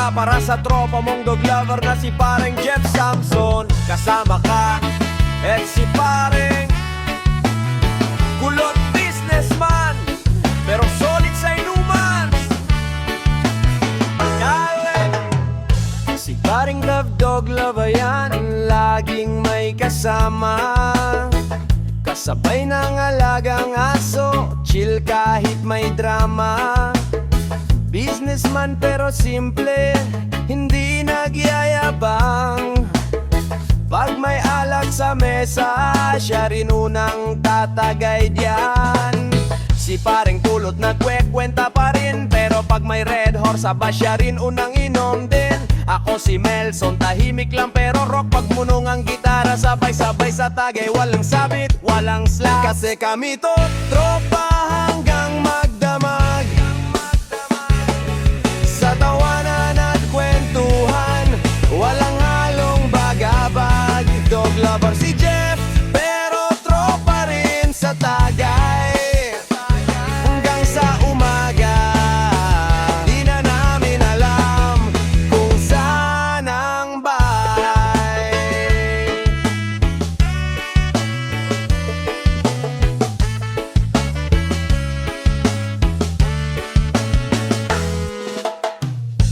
ka para sa tropa mong dog lover na si pareng Jeff Samson. Kasama ka, at si pareng kulot businessman, pero solid sa inuman. Si pareng love dog lover yan, laging may kasama. Kasabay ng alagang aso, chill kahit may drama. Businessman pero simple, hindi nagyayabang. Pag may alak sa mesa, siya rin unang tatagay diyan. Si pareng kulot nagkwekwenta pa rin, pero pag may red horse, aba siya rin unang inom din. Ako si Melson, tahimik lang pero rock. Pag munong ang gitara, sabay-sabay sa tagay. Walang sabit, walang slack, kasi kami to tropa hanggang magdamag. Sa tawanan at kwentuhan, walang halong bagabag. Dog lover si Jeff, pero tropa rin sa tagay. Hanggang sa umaga, di na namin alam kung saan ang bahay.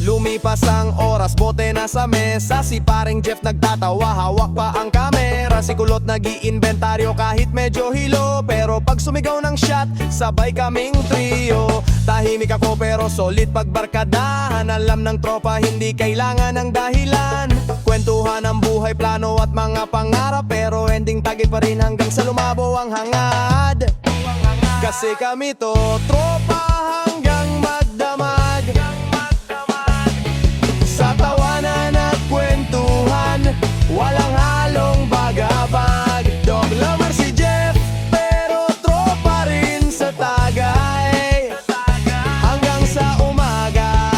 Lumipas ang oras, bote na sa mesa. Si pareng Jeff nagtatawa, hawak pa ang kamera. Si kulot nag-iinventaryo kahit medyo hilo, pero pag sumigaw ng shot, sabay kaming trio. Tahimik ako pero solid pagbarkadahan. Alam ng tropa hindi kailangan ng dahilan. Kwentuhan ang buhay, plano at mga pangarap, pero ending tagit pa rin hanggang sa lumabo ang hangad. Kasi kami to tropa hanggang magdamag. Sa tawanan at kwentuhan, walang halong bagabag. Dog lover si Jeff, pero tropa rin sa tagay. Hanggang sa umaga,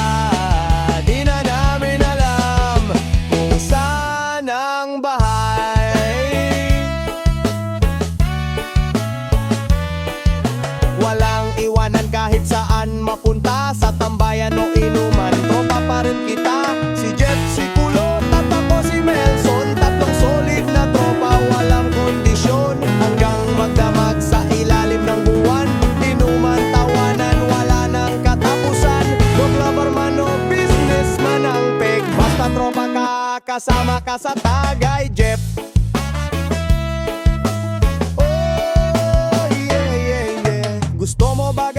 di na namin alam kung saan ang bahay. Walang iwanan kahit saan mapunta, sa tambayan o inuman, tropa pa rin kita. Si Jeff, si kulot at ako si Melson, tatlong solid na tropa, walang kondisyon. Hanggang magdamag sa ilalim ng buwan, inuman, tawanan, wala nang katapusan. Dog lover man o businessman ang peg, basta tropa ka, kasama ka sa tagay, Jeff. Oh, yeah, yeah, yeah. Gusto mo ba